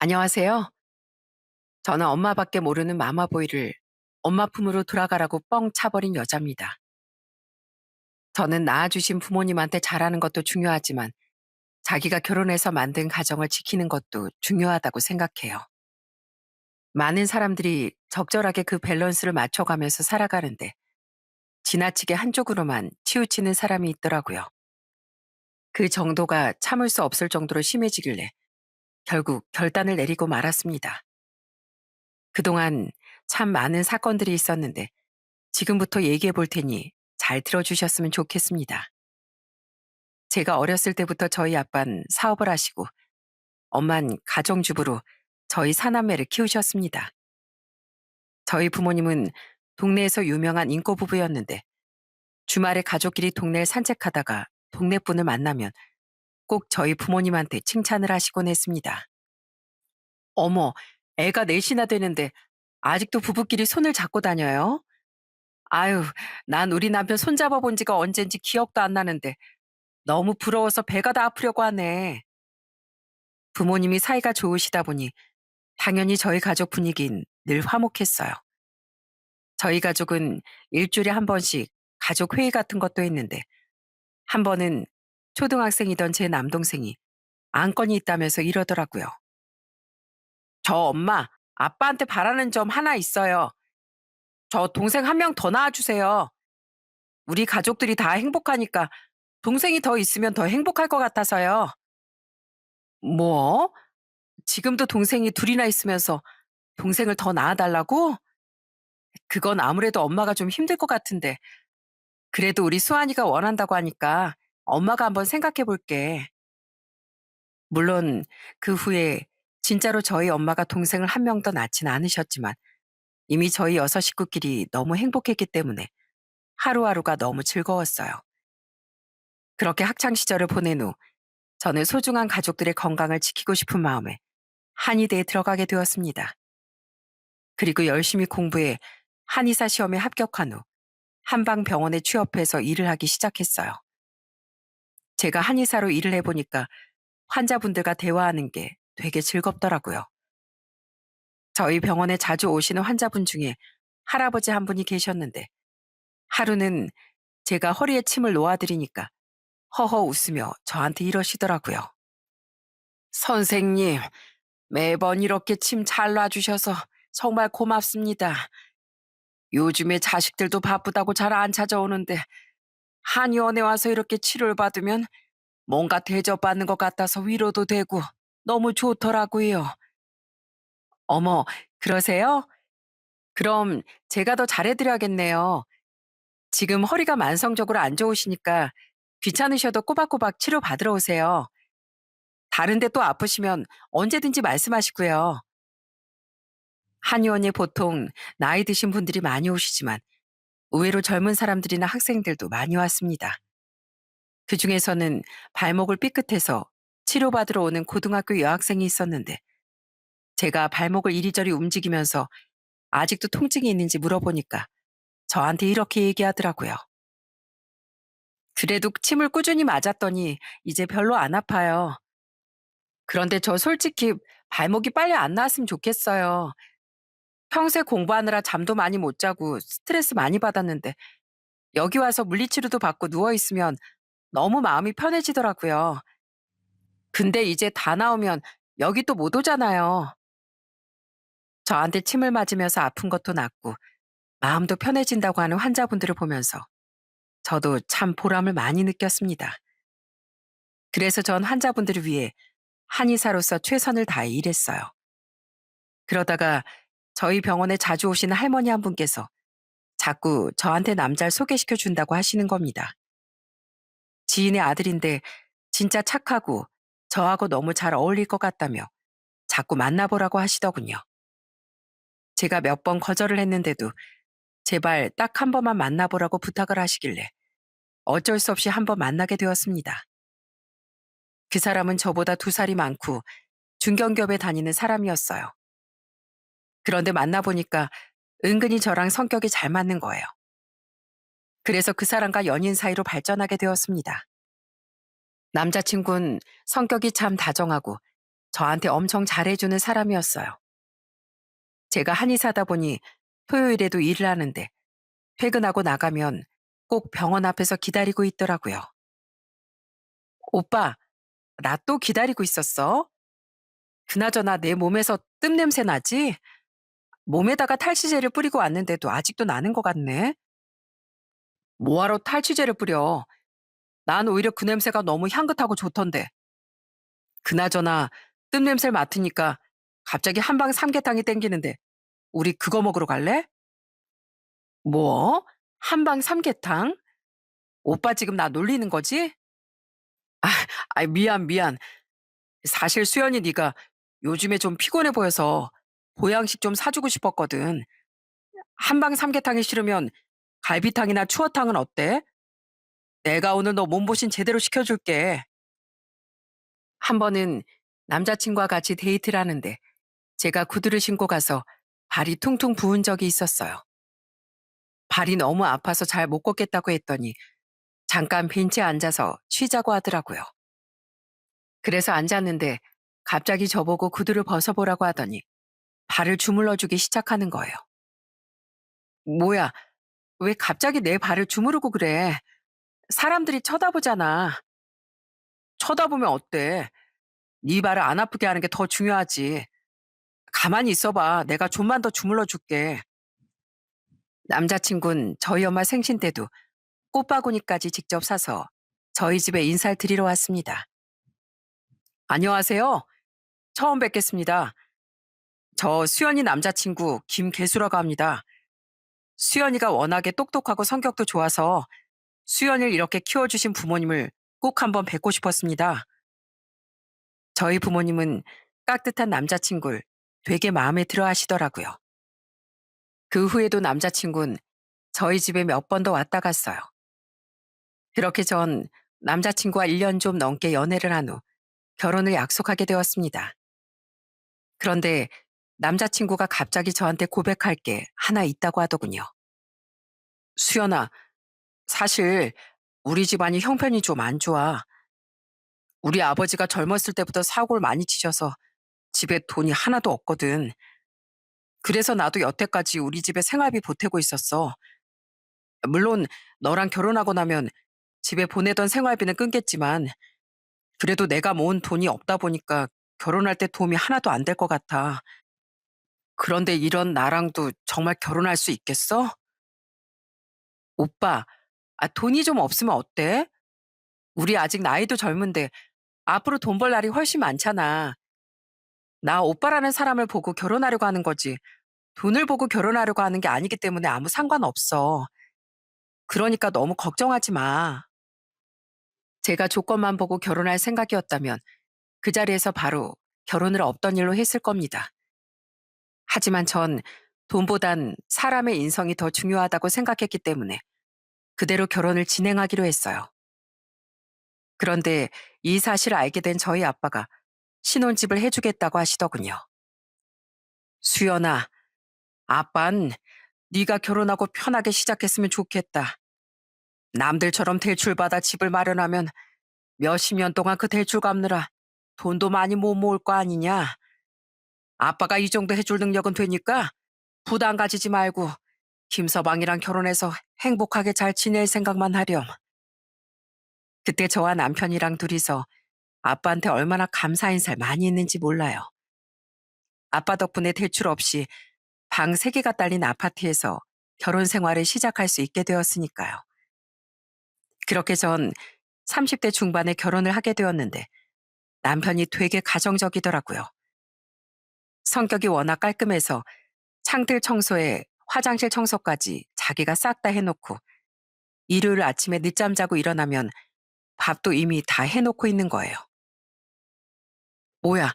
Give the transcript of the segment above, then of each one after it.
안녕하세요. 저는 엄마밖에 모르는 마마보이를 엄마 품으로 돌아가라고 뻥 차버린 여자입니다. 저는 낳아주신 부모님한테 잘하는 것도 중요하지만 자기가 결혼해서 만든 가정을 지키는 것도 중요하다고 생각해요. 많은 사람들이 적절하게 그 밸런스를 맞춰가면서 살아가는데 지나치게 한쪽으로만 치우치는 사람이 있더라고요. 그 정도가 참을 수 없을 정도로 심해지길래 결국 결단을 내리고 말았습니다. 그동안 참 많은 사건들이 있었는데 지금부터 얘기해 볼 테니 잘 들어주셨으면 좋겠습니다. 제가 어렸을 때부터 저희 아빠는 사업을 하시고 엄만 가정주부로 저희 사남매를 키우셨습니다. 저희 부모님은 동네에서 유명한 인꼬부부였는데 주말에 가족끼리 동네를 산책하다가 동네 분을 만나면 꼭 저희 부모님한테 칭찬을 하시곤 했습니다. 어머, 애가 넷이나 되는데 아직도 부부끼리 손을 잡고 다녀요? 아유, 난 우리 남편 손잡아 본 지가 언젠지 기억도 안 나는데 너무 부러워서 배가 다 아프려고 하네. 부모님이 사이가 좋으시다 보니 당연히 저희 가족 분위기는 늘 화목했어요. 저희 가족은 일주일에 한 번씩 가족 회의 같은 것도 했는데 한 번은 초등학생이던 제 남동생이 안건이 있다면서 이러더라고요. 저 엄마, 아빠한테 바라는 점 하나 있어요. 저 동생 한 명 더 낳아주세요. 우리 가족들이 다 행복하니까 동생이 더 있으면 더 행복할 것 같아서요. 뭐? 지금도 동생이 둘이나 있으면서 동생을 더 낳아달라고? 그건 아무래도 엄마가 좀 힘들 것 같은데. 그래도 우리 수환이가 원한다고 하니까 엄마가 한번 생각해 볼게. 물론 그 후에 진짜로 저희 엄마가 동생을 한 명 더 낳진 않으셨지만 이미 저희 여섯 식구끼리 너무 행복했기 때문에 하루하루가 너무 즐거웠어요. 그렇게 학창 시절을 보낸 후 저는 소중한 가족들의 건강을 지키고 싶은 마음에 한의대에 들어가게 되었습니다. 그리고 열심히 공부해 한의사 시험에 합격한 후 한방병원에 취업해서 일을 하기 시작했어요. 제가 한의사로 일을 해보니까 환자분들과 대화하는 게 되게 즐겁더라고요. 저희 병원에 자주 오시는 환자분 중에 할아버지 한 분이 계셨는데 하루는 제가 허리에 침을 놓아드리니까 허허 웃으며 저한테 이러시더라고요. 선생님, 매번 이렇게 침 잘 놔주셔서 정말 고맙습니다. 요즘에 자식들도 바쁘다고 잘 안 찾아오는데 한의원에 와서 이렇게 치료를 받으면 뭔가 대접받는 것 같아서 위로도 되고 너무 좋더라고요. 어머, 그러세요? 그럼 제가 더 잘해드려야겠네요. 지금 허리가 만성적으로 안 좋으시니까 귀찮으셔도 꼬박꼬박 치료 받으러 오세요. 다른데 또 아프시면 언제든지 말씀하시고요. 한의원에 보통 나이 드신 분들이 많이 오시지만 의외로 젊은 사람들이나 학생들도 많이 왔습니다. 그 중에서는 발목을 삐끗해서 치료받으러 오는 고등학교 여학생이 있었는데 제가 발목을 이리저리 움직이면서 아직도 통증이 있는지 물어보니까 저한테 이렇게 얘기하더라고요. 그래도 침을 꾸준히 맞았더니 이제 별로 안 아파요. 그런데 저 솔직히 발목이 빨리 안 나았으면 좋겠어요. 평소에 공부하느라 잠도 많이 못 자고 스트레스 많이 받았는데 여기 와서 물리치료도 받고 누워있으면 너무 마음이 편해지더라고요. 근데 이제 다 나오면 여기 또 못 오잖아요. 저한테 침을 맞으면서 아픈 것도 낫고 마음도 편해진다고 하는 환자분들을 보면서 저도 참 보람을 많이 느꼈습니다. 그래서 전 환자분들을 위해 한의사로서 최선을 다해 일했어요. 그러다가 저희 병원에 자주 오시는 할머니 한 분께서 자꾸 저한테 남자를 소개시켜 준다고 하시는 겁니다. 지인의 아들인데 진짜 착하고 저하고 너무 잘 어울릴 것 같다며 자꾸 만나보라고 하시더군요. 제가 몇 번 거절을 했는데도 제발 딱 한 번만 만나보라고 부탁을 하시길래 어쩔 수 없이 한 번 만나게 되었습니다. 그 사람은 저보다 2살이 많고 중견기업에 다니는 사람이었어요. 그런데 만나보니까 은근히 저랑 성격이 잘 맞는 거예요. 그래서 그 사람과 연인 사이로 발전하게 되었습니다. 남자친구는 성격이 참 다정하고 저한테 엄청 잘해주는 사람이었어요. 제가 한의사다 보니 토요일에도 일을 하는데 퇴근하고 나가면 꼭 병원 앞에서 기다리고 있더라고요. 오빠, 나 또 기다리고 있었어? 그나저나 내 몸에서 뜸 냄새 나지? 몸에다가 탈취제를 뿌리고 왔는데도 아직도 나는 것 같네. 뭐하러 탈취제를 뿌려? 난 오히려 그 냄새가 너무 향긋하고 좋던데. 그나저나 뜸 냄새를 맡으니까 갑자기 한방 삼계탕이 땡기는데 우리 그거 먹으러 갈래? 뭐? 한방 삼계탕? 오빠 지금 나 놀리는 거지? 아, 미안. 사실 수연이 네가 요즘에 좀 피곤해 보여서 보양식 좀 사주고 싶었거든. 한방 삼계탕이 싫으면 갈비탕이나 추어탕은 어때? 내가 오늘 너 몸보신 제대로 시켜줄게. 한 번은 남자친구와 같이 데이트를 하는데 제가 구두를 신고 가서 발이 퉁퉁 부은 적이 있었어요. 발이 너무 아파서 잘 못 걷겠다고 했더니 잠깐 벤치에 앉아서 쉬자고 하더라고요. 그래서 앉았는데 갑자기 저보고 구두를 벗어보라고 하더니 발을 주물러주기 시작하는 거예요. 뭐야, 왜 갑자기 내 발을 주무르고 그래? 사람들이 쳐다보잖아. 쳐다보면 어때? 네 발을 안 아프게 하는 게 더 중요하지. 가만히 있어봐. 내가 좀만 더 주물러 줄게. 남자친구는 저희 엄마 생신 때도 꽃바구니까지 직접 사서 저희 집에 인사를 드리러 왔습니다. 안녕하세요. 처음 뵙겠습니다. 저 수연이 남자친구 김계수라고 합니다. 수연이가 워낙에 똑똑하고 성격도 좋아서 수연이를 이렇게 키워주신 부모님을 꼭 한번 뵙고 싶었습니다. 저희 부모님은 깍듯한 남자친구를 되게 마음에 들어 하시더라고요. 그 후에도 남자친구는 저희 집에 몇 번 더 왔다 갔어요. 그렇게 전 남자친구와 1년 좀 넘게 연애를 한 후 결혼을 약속하게 되었습니다. 그런데 남자친구가 갑자기 저한테 고백할 게 하나 있다고 하더군요. 수연아, 사실 우리 집안이 형편이 좀 안 좋아. 우리 아버지가 젊었을 때부터 사고를 많이 치셔서 집에 돈이 하나도 없거든. 그래서 나도 여태까지 우리 집에 생활비 보태고 있었어. 물론 너랑 결혼하고 나면 집에 보내던 생활비는 끊겠지만 그래도 내가 모은 돈이 없다 보니까 결혼할 때 도움이 하나도 안 될 것 같아. 그런데 이런 나랑도 정말 결혼할 수 있겠어? 오빠, 돈이 좀 없으면 어때? 우리 아직 나이도 젊은데 앞으로 돈 벌 날이 훨씬 많잖아. 나 오빠라는 사람을 보고 결혼하려고 하는 거지. 돈을 보고 결혼하려고 하는 게 아니기 때문에 아무 상관없어. 그러니까 너무 걱정하지 마. 제가 조건만 보고 결혼할 생각이었다면 그 자리에서 바로 결혼을 없던 일로 했을 겁니다. 하지만 전 돈보단 사람의 인성이 더 중요하다고 생각했기 때문에 그대로 결혼을 진행하기로 했어요. 그런데 이 사실을 알게 된 저희 아빠가 신혼집을 해주겠다고 하시더군요. 수연아, 아빤 네가 결혼하고 편하게 시작했으면 좋겠다. 남들처럼 대출받아 집을 마련하면 몇십 년 동안 그 대출 갚느라 돈도 많이 못 모을 거 아니냐. 아빠가 이 정도 해줄 능력은 되니까 부담 가지지 말고 김서방이랑 결혼해서 행복하게 잘 지낼 생각만 하렴. 그때 저와 남편이랑 둘이서 아빠한테 얼마나 감사 인사를 많이 했는지 몰라요. 아빠 덕분에 대출 없이 방 3개가 딸린 아파트에서 결혼 생활을 시작할 수 있게 되었으니까요. 그렇게 전 30대 중반에 결혼을 하게 되었는데 남편이 되게 가정적이더라고요. 성격이 워낙 깔끔해서 창틀 청소에 화장실 청소까지 자기가 싹 다 해놓고 일요일 아침에 늦잠 자고 일어나면 밥도 이미 다 해놓고 있는 거예요. 뭐야,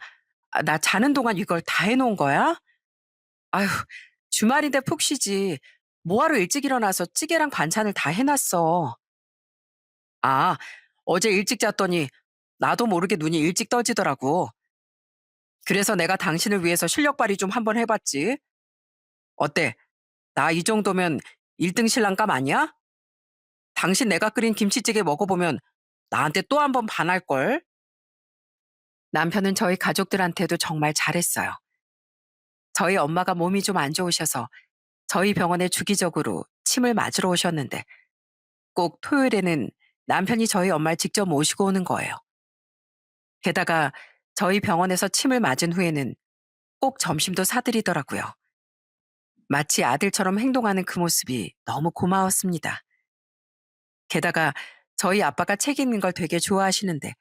나 자는 동안 이걸 다 해놓은 거야? 아휴, 주말인데 푹 쉬지. 뭐하러 일찍 일어나서 찌개랑 반찬을 다 해놨어. 아, 어제 일찍 잤더니 나도 모르게 눈이 일찍 떠지더라고. 그래서 내가 당신을 위해서 실력 발휘 좀 한번 해봤지. 어때? 나 이 정도면 1등 신랑감 아니야? 당신 내가 끓인 김치찌개 먹어보면 나한테 또 한 번 반할걸? 남편은 저희 가족들한테도 정말 잘했어요. 저희 엄마가 몸이 좀 안 좋으셔서 저희 병원에 주기적으로 침을 맞으러 오셨는데 꼭 토요일에는 남편이 저희 엄마를 직접 모시고 오는 거예요. 게다가 저희 병원에서 침을 맞은 후에는 꼭 점심도 사드리더라고요. 마치 아들처럼 행동하는 그 모습이 너무 고마웠습니다. 게다가 저희 아빠가 책 읽는 걸 되게 좋아하시는데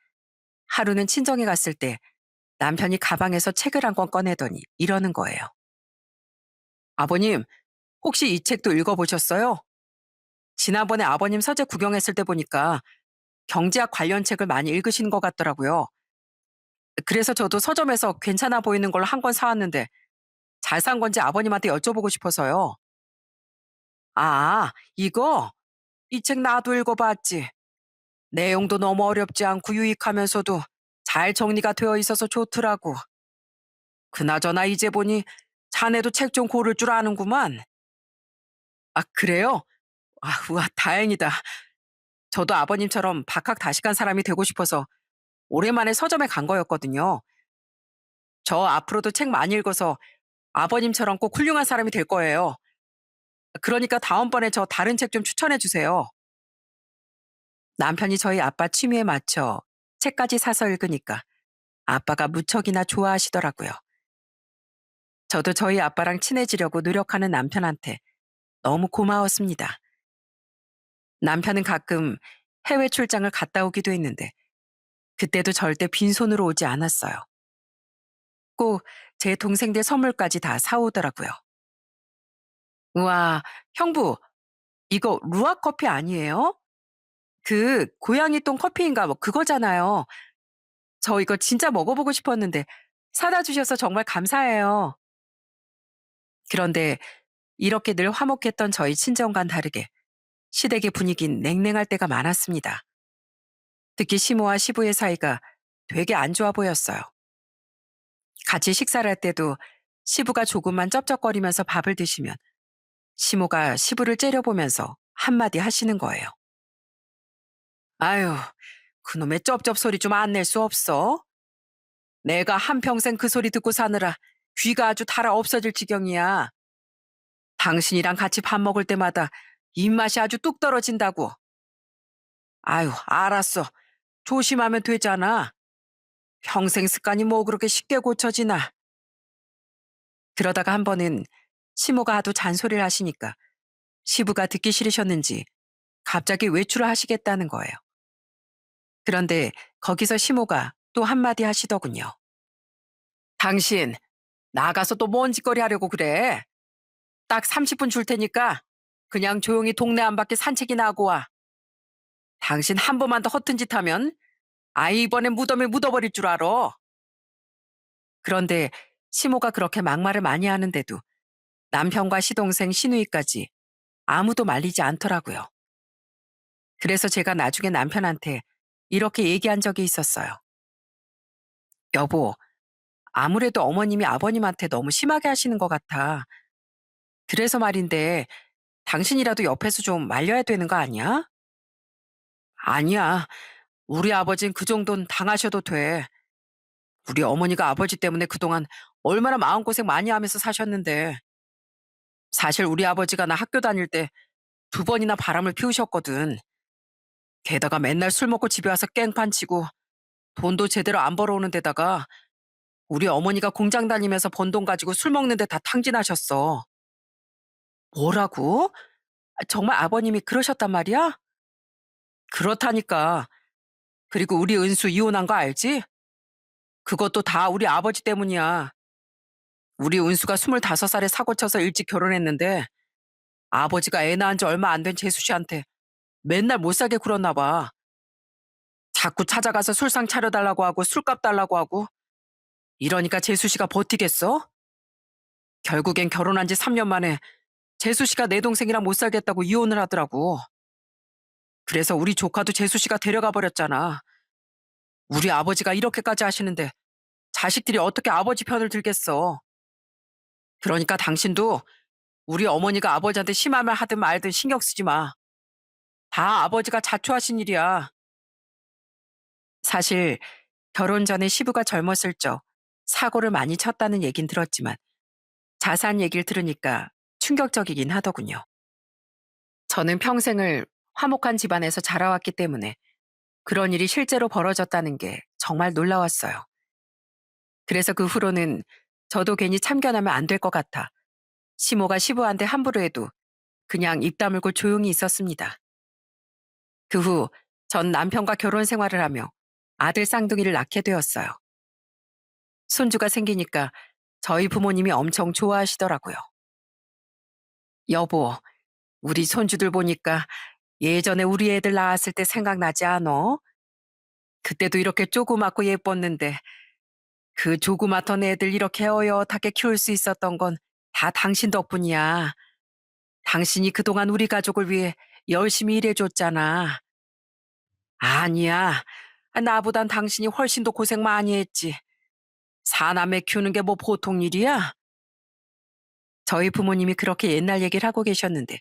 하루는 친정에 갔을 때 남편이 가방에서 책을 한 권 꺼내더니 이러는 거예요. 아버님, 혹시 이 책도 읽어보셨어요? 지난번에 아버님 서재 구경했을 때 보니까 경제학 관련 책을 많이 읽으시는 것 같더라고요. 그래서 저도 서점에서 괜찮아 보이는 걸 한 권 사왔는데 잘 산 건지 아버님한테 여쭤보고 싶어서요. 아, 이거? 이 책 나도 읽어봤지. 내용도 너무 어렵지 않고 유익하면서도 잘 정리가 되어 있어서 좋더라고. 그나저나 이제 보니 자네도 책 좀 고를 줄 아는구만. 아, 그래요? 아, 우와, 다행이다. 저도 아버님처럼 박학다식한 사람이 되고 싶어서 오랜만에 서점에 간 거였거든요. 저 앞으로도 책 많이 읽어서 아버님처럼 꼭 훌륭한 사람이 될 거예요. 그러니까 다음번에 저 다른 책 좀 추천해 주세요. 남편이 저희 아빠 취미에 맞춰 책까지 사서 읽으니까 아빠가 무척이나 좋아하시더라고요. 저도 저희 아빠랑 친해지려고 노력하는 남편한테 너무 고마웠습니다. 남편은 가끔 해외 출장을 갔다 오기도 했는데 그때도 절대 빈손으로 오지 않았어요. 꼭 제 동생들 선물까지 다 사오더라고요. 우와, 형부, 이거 루아 커피 아니에요? 그 고양이 똥 커피인가 뭐 그거잖아요. 저 이거 진짜 먹어보고 싶었는데 사다 주셔서 정말 감사해요. 그런데 이렇게 늘 화목했던 저희 친정과는 다르게 시댁의 분위기는 냉랭할 때가 많았습니다. 특히 시모와 시부의 사이가 되게 안 좋아 보였어요. 같이 식사를 할 때도 시부가 조금만 쩝쩝거리면서 밥을 드시면 시모가 시부를 째려보면서 한마디 하시는 거예요. 아유, 그놈의 쩝쩝 소리 좀 안 낼 수 없어? 내가 한평생 그 소리 듣고 사느라 귀가 아주 달아 없어질 지경이야. 당신이랑 같이 밥 먹을 때마다 입맛이 아주 뚝 떨어진다고. 아유, 알았어. 조심하면 되잖아. 평생 습관이 뭐 그렇게 쉽게 고쳐지나. 그러다가 한 번은 시모가 하도 잔소리를 하시니까 시부가 듣기 싫으셨는지 갑자기 외출을 하시겠다는 거예요. 그런데 거기서 시모가 또 한마디 하시더군요. 당신, 나가서 또 뭔 짓거리 하려고 그래? 딱 30분 줄 테니까 그냥 조용히 동네 안 밖에 산책이나 하고 와. 당신 한 번만 더 허튼 짓 하면 아이 이번엔 무덤에 묻어버릴 줄 알아. 그런데 시모가 그렇게 막말을 많이 하는데도 남편과 시동생 시누이까지 아무도 말리지 않더라고요. 그래서 제가 나중에 남편한테 이렇게 얘기한 적이 있었어요. 여보, 아무래도 어머님이 아버님한테 너무 심하게 하시는 것 같아. 그래서 말인데 당신이라도 옆에서 좀 말려야 되는 거 아니야? 아니야. 우리 아버진 그 정도는 당하셔도 돼. 우리 어머니가 아버지 때문에 그동안 얼마나 마음고생 많이 하면서 사셨는데. 사실 우리 아버지가 나 학교 다닐 때 두 번이나 바람을 피우셨거든. 게다가 맨날 술 먹고 집에 와서 깽판 치고 돈도 제대로 안 벌어오는 데다가 우리 어머니가 공장 다니면서 번 돈 가지고 술 먹는데 다 탕진하셨어. 뭐라고? 아, 정말 아버님이 그러셨단 말이야? 그렇다니까. 그리고 우리 은수 이혼한 거 알지? 그것도 다 우리 아버지 때문이야. 우리 은수가 25살에 사고 쳐서 일찍 결혼했는데 아버지가 애 낳은 지 얼마 안 된 재수 씨한테 맨날 못 살게 굴었나 봐. 자꾸 찾아가서 술상 차려달라고 하고 술값 달라고 하고 이러니까 재수 씨가 버티겠어? 결국엔 결혼한 지 3년 만에 재수 씨가 내 동생이랑 못 살겠다고 이혼을 하더라고. 그래서 우리 조카도 재수 씨가 데려가 버렸잖아. 우리 아버지가 이렇게까지 하시는데 자식들이 어떻게 아버지 편을 들겠어. 그러니까 당신도 우리 어머니가 아버지한테 심한 말 하든 말든 신경 쓰지 마. 다 아버지가 자초하신 일이야. 사실 결혼 전에 시부가 젊었을 적 사고를 많이 쳤다는 얘긴 들었지만 자세한 얘기를 들으니까 충격적이긴 하더군요. 저는 평생을 화목한 집안에서 자라왔기 때문에 그런 일이 실제로 벌어졌다는 게 정말 놀라웠어요. 그래서 그 후로는 저도 괜히 참견하면 안 될 것 같아 시모가 시부한테 함부로 해도 그냥 입 다물고 조용히 있었습니다. 그 후 전 남편과 결혼 생활을 하며 아들 쌍둥이를 낳게 되었어요. 손주가 생기니까 저희 부모님이 엄청 좋아하시더라고요. 여보, 우리 손주들 보니까 예전에 우리 애들 낳았을 때 생각나지 않어? 그때도 이렇게 조그맣고 예뻤는데 그 조그맣던 애들 이렇게 어엿하게 키울 수 있었던 건 다 당신 덕분이야. 당신이 그동안 우리 가족을 위해 열심히 일해줬잖아. 아니야. 나보단 당신이 훨씬 더 고생 많이 했지. 사남매 키우는 게 뭐 보통 일이야? 저희 부모님이 그렇게 옛날 얘기를 하고 계셨는데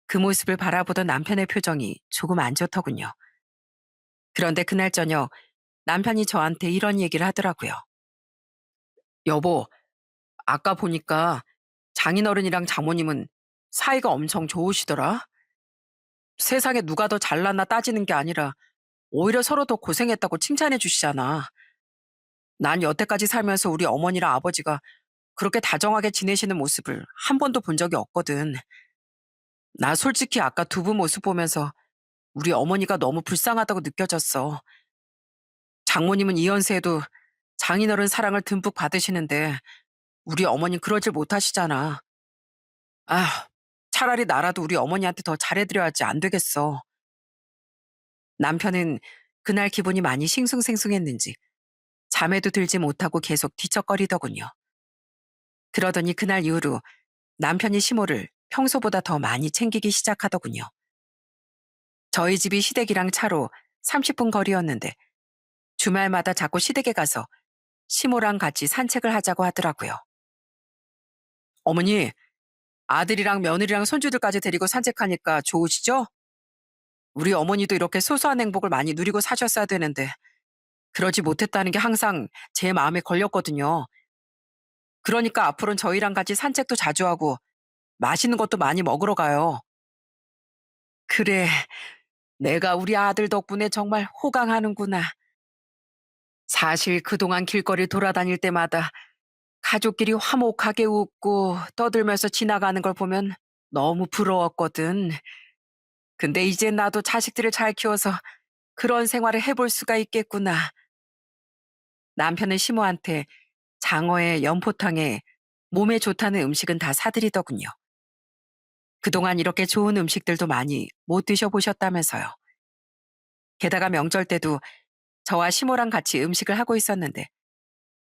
그 모습을 바라보던 남편의 표정이 조금 안 좋더군요. 그런데 그날 저녁 남편이 저한테 이런 얘기를 하더라고요. 여보, 아까 보니까 장인어른이랑 장모님은 사이가 엄청 좋으시더라. 세상에 누가 더 잘났나 따지는 게 아니라 오히려 서로 더 고생했다고 칭찬해 주시잖아. 난 여태까지 살면서 우리 어머니랑 아버지가 그렇게 다정하게 지내시는 모습을 한 번도 본 적이 없거든. 나 솔직히 아까 두 분 모습 보면서 우리 어머니가 너무 불쌍하다고 느껴졌어. 장모님은 이연세에도 장인어른 사랑을 듬뿍 받으시는데 우리 어머니 그러질 못하시잖아. 아, 차라리 나라도 우리 어머니한테 더 잘해드려야지 안 되겠어. 남편은 그날 기분이 많이 싱숭생숭했는지 잠에도 들지 못하고 계속 뒤척거리더군요. 그러더니 그날 이후로 남편이 시모를 평소보다 더 많이 챙기기 시작하더군요. 저희 집이 시댁이랑 차로 30분 거리였는데 주말마다 자꾸 시댁에 가서 시모랑 같이 산책을 하자고 하더라고요. 어머니, 아들이랑 며느리랑 손주들까지 데리고 산책하니까 좋으시죠? 우리 어머니도 이렇게 소소한 행복을 많이 누리고 사셨어야 되는데 그러지 못했다는 게 항상 제 마음에 걸렸거든요. 그러니까 앞으로는 저희랑 같이 산책도 자주 하고 맛있는 것도 많이 먹으러 가요. 그래, 내가 우리 아들 덕분에 정말 호강하는구나. 사실 그동안 길거리 돌아다닐 때마다 가족끼리 화목하게 웃고 떠들면서 지나가는 걸 보면 너무 부러웠거든. 근데 이제 나도 자식들을 잘 키워서 그런 생활을 해볼 수가 있겠구나. 남편은 시모한테 장어에 연포탕에 몸에 좋다는 음식은 다 사드리더군요. 그동안 이렇게 좋은 음식들도 많이 못 드셔보셨다면서요. 게다가 명절 때도 저와 시모랑 같이 음식을 하고 있었는데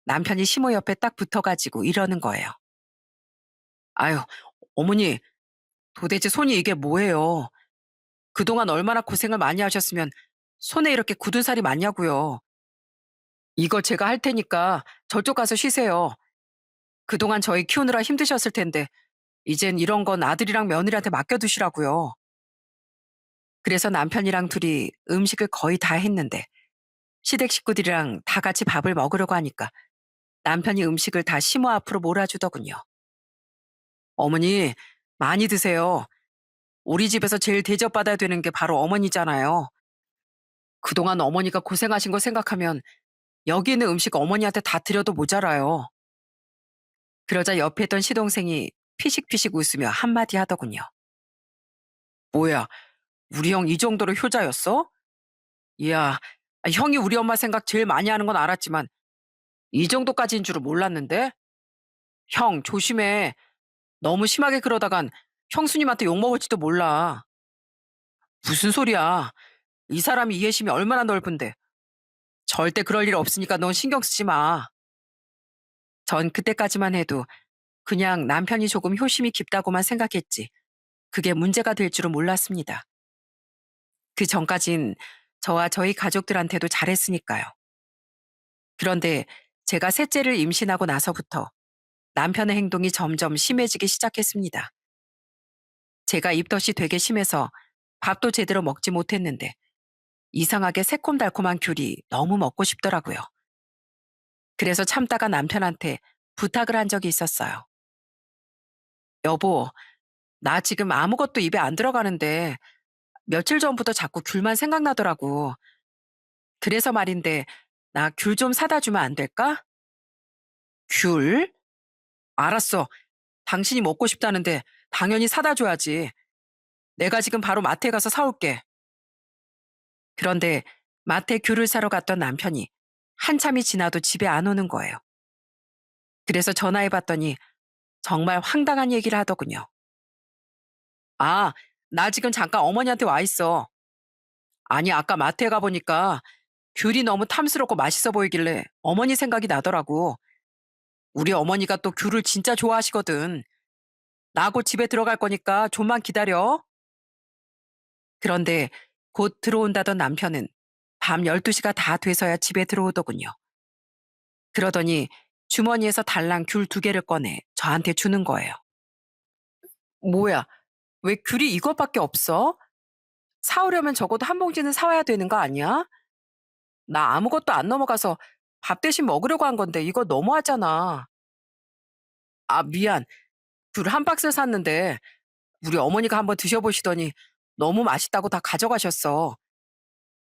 남편이 시모 옆에 딱 붙어가지고 이러는 거예요. 아유, 어머니, 도대체 손이 이게 뭐예요? 그동안 얼마나 고생을 많이 하셨으면 손에 이렇게 굳은 살이 많냐고요. 이거 제가 할 테니까 저쪽 가서 쉬세요. 그동안 저희 키우느라 힘드셨을 텐데 이젠 이런 건 아들이랑 며느리한테 맡겨두시라고요. 그래서 남편이랑 둘이 음식을 거의 다 했는데 시댁 식구들이랑 다 같이 밥을 먹으려고 하니까 남편이 음식을 다 시모 앞으로 몰아주더군요. 어머니, 많이 드세요. 우리 집에서 제일 대접받아야 되는 게 바로 어머니잖아요. 그동안 어머니가 고생하신 거 생각하면 여기 있는 음식 어머니한테 다 드려도 모자라요. 그러자 옆에 있던 시동생이 피식피식 웃으며 한마디 하더군요. 뭐야, 우리 형 이 정도로 효자였어? 이야, 형이 우리 엄마 생각 제일 많이 하는 건 알았지만 이 정도까지인 줄은 몰랐는데? 형, 조심해. 너무 심하게 그러다간 형수님한테 욕먹을지도 몰라. 무슨 소리야. 이 사람이 이해심이 얼마나 넓은데. 절대 그럴 일 없으니까 넌 신경 쓰지 마. 전 그때까지만 해도 그냥 남편이 조금 효심이 깊다고만 생각했지. 그게 문제가 될 줄은 몰랐습니다. 그 전까진 저와 저희 가족들한테도 잘했으니까요. 그런데 제가 셋째를 임신하고 나서부터 남편의 행동이 점점 심해지기 시작했습니다. 제가 입덧이 되게 심해서 밥도 제대로 먹지 못했는데 이상하게 새콤달콤한 귤이 너무 먹고 싶더라고요. 그래서 참다가 남편한테 부탁을 한 적이 있었어요. 여보, 나 지금 아무것도 입에 안 들어가는데 며칠 전부터 자꾸 귤만 생각나더라고. 그래서 말인데, 나 귤 좀 사다 주면 안 될까? 귤? 알았어. 당신이 먹고 싶다는데 당연히 사다 줘야지. 내가 지금 바로 마트에 가서 사올게. 그런데 마트에 귤을 사러 갔던 남편이 한참이 지나도 집에 안 오는 거예요. 그래서 전화해 봤더니 정말 황당한 얘기를 하더군요. 아, 나 지금 잠깐 어머니한테 와 있어. 아니, 아까 마트에 가보니까 귤이 너무 탐스럽고 맛있어 보이길래 어머니 생각이 나더라고. 우리 어머니가 또 귤을 진짜 좋아하시거든. 나 곧 집에 들어갈 거니까 좀만 기다려. 그런데 곧 들어온다던 남편은 밤 12시가 다 돼서야 집에 들어오더군요. 그러더니 주머니에서 달랑 귤 2개를 꺼내 저한테 주는 거예요. 뭐야, 왜 귤이 이것밖에 없어? 사오려면 적어도 한 봉지는 사와야 되는 거 아니야? 나 아무것도 안 넘어가서 밥 대신 먹으려고 한 건데 이거 너무하잖아. 아, 미안. 귤 한 박스 샀는데 우리 어머니가 한번 드셔보시더니 너무 맛있다고 다 가져가셨어.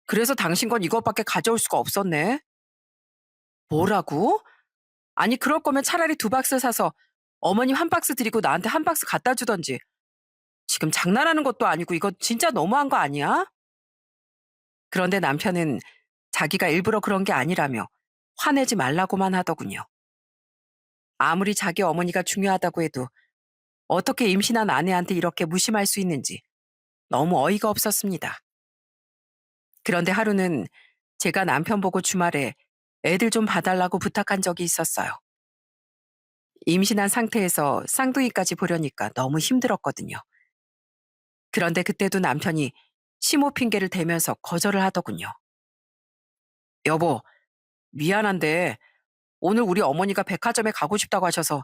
그래서 당신 건 이것밖에 가져올 수가 없었네. 뭐라고? 아니, 그럴 거면 차라리 2박스 사서 어머님 한 박스 드리고 나한테 한 박스 갖다 주던지. 지금 장난하는 것도 아니고 이거 진짜 너무한 거 아니야? 그런데 남편은 자기가 일부러 그런 게 아니라며 화내지 말라고만 하더군요. 아무리 자기 어머니가 중요하다고 해도 어떻게 임신한 아내한테 이렇게 무심할 수 있는지 너무 어이가 없었습니다. 그런데 하루는 제가 남편 보고 주말에 애들 좀 봐달라고 부탁한 적이 있었어요. 임신한 상태에서 쌍둥이까지 보려니까 너무 힘들었거든요. 그런데 그때도 남편이 시모 핑계를 대면서 거절을 하더군요. 여보, 미안한데 오늘 우리 어머니가 백화점에 가고 싶다고 하셔서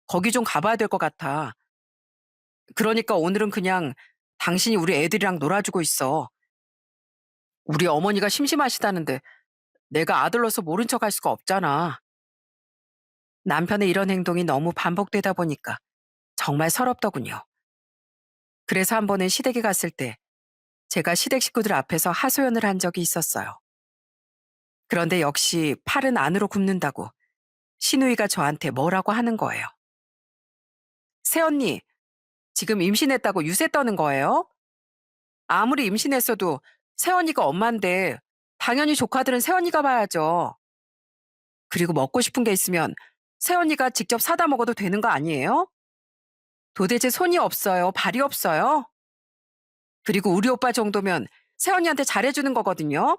거기 좀 가봐야 될 것 같아. 그러니까 오늘은 그냥 당신이 우리 애들이랑 놀아주고 있어. 우리 어머니가 심심하시다는데 내가 아들로서 모른 척 할 수가 없잖아. 남편의 이런 행동이 너무 반복되다 보니까 정말 서럽더군요. 그래서 한 번은 시댁에 갔을 때 제가 시댁 식구들 앞에서 하소연을 한 적이 있었어요. 그런데 역시 팔은 안으로 굽는다고 시누이가 저한테 뭐라고 하는 거예요. 새언니, 지금 임신했다고 유세 떠는 거예요? 아무리 임신했어도 새언니가 엄마인데 당연히 조카들은 새언니가 봐야죠. 그리고 먹고 싶은 게 있으면 새언니가 직접 사다 먹어도 되는 거 아니에요? 도대체 손이 없어요? 발이 없어요? 그리고 우리 오빠 정도면 새언니한테 잘해주는 거거든요.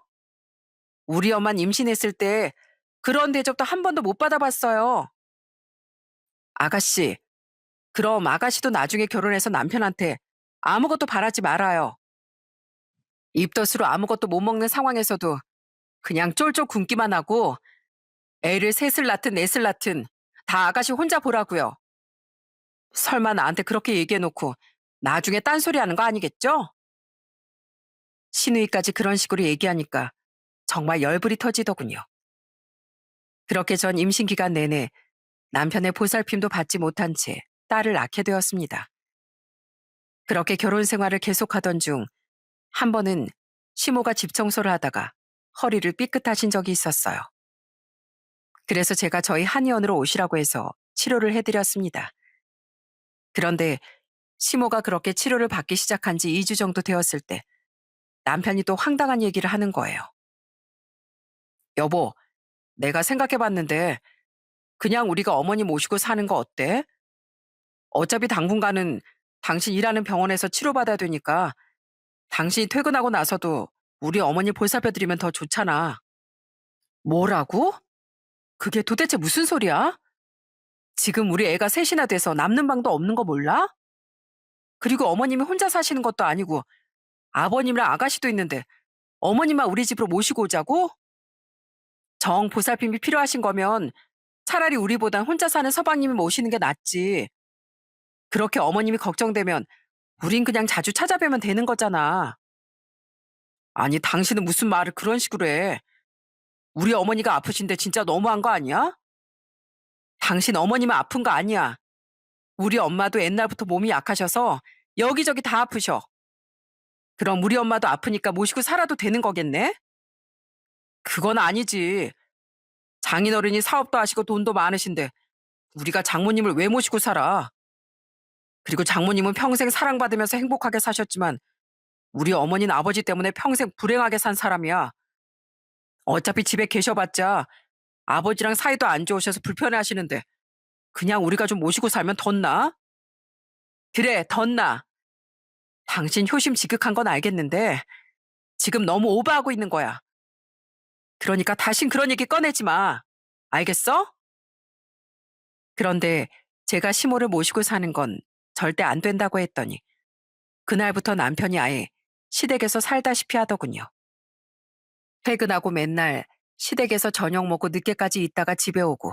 우리 엄만 임신했을 때 그런 대접도 한 번도 못 받아봤어요. 아가씨, 그럼 아가씨도 나중에 결혼해서 남편한테 아무것도 바라지 말아요. 입덧으로 아무것도 못 먹는 상황에서도 그냥 쫄쫄 굶기만 하고 애를 셋을 낳든 넷을 낳든 다 아가씨 혼자 보라고요. 설마 나한테 그렇게 얘기해놓고 나중에 딴소리 하는 거 아니겠죠? 시누이까지 그런 식으로 얘기하니까 정말 열불이 터지더군요. 그렇게 전 임신 기간 내내 남편의 보살핌도 받지 못한 채 딸을 낳게 되었습니다. 그렇게 결혼 생활을 계속하던 중 한 번은 시모가 집 청소를 하다가 허리를 삐끗하신 적이 있었어요. 그래서 제가 저희 한의원으로 오시라고 해서 치료를 해드렸습니다. 그런데 시모가 그렇게 치료를 받기 시작한 지 2주 정도 되었을 때 남편이 또 황당한 얘기를 하는 거예요. 여보, 내가 생각해봤는데 그냥 우리가 어머니 모시고 사는 거 어때? 어차피 당분간은 당신 일하는 병원에서 치료받아야 되니까 당신이 퇴근하고 나서도 우리 어머니 보살펴드리면 더 좋잖아. 뭐라고? 그게 도대체 무슨 소리야? 지금 우리 애가 셋이나 돼서 남는 방도 없는 거 몰라? 그리고 어머님이 혼자 사시는 것도 아니고 아버님이랑 아가씨도 있는데 어머님만 우리 집으로 모시고 오자고? 정 보살핌이 필요하신 거면 차라리 우리보단 혼자 사는 서방님이 모시는 게 낫지. 그렇게 어머님이 걱정되면 우린 그냥 자주 찾아뵈면 되는 거잖아. 아니, 당신은 무슨 말을 그런 식으로 해. 우리 어머니가 아프신데 진짜 너무한 거 아니야? 당신 어머니만 아픈 거 아니야. 우리 엄마도 옛날부터 몸이 약하셔서 여기저기 다 아프셔. 그럼 우리 엄마도 아프니까 모시고 살아도 되는 거겠네? 그건 아니지. 장인어른이 사업도 하시고 돈도 많으신데 우리가 장모님을 왜 모시고 살아? 그리고 장모님은 평생 사랑받으면서 행복하게 사셨지만 우리 어머니는 아버지 때문에 평생 불행하게 산 사람이야. 어차피 집에 계셔봤자 아버지랑 사이도 안 좋으셔서 불편해하시는데 그냥 우리가 좀 모시고 살면 덧나? 그래, 덧나. 당신 효심 지극한 건 알겠는데 지금 너무 오버하고 있는 거야. 그러니까 다신 그런 얘기 꺼내지 마. 알겠어? 그런데 제가 시모를 모시고 사는 건 절대 안 된다고 했더니 그날부터 남편이 아예 시댁에서 살다시피 하더군요. 퇴근하고 맨날 시댁에서 저녁 먹고 늦게까지 있다가 집에 오고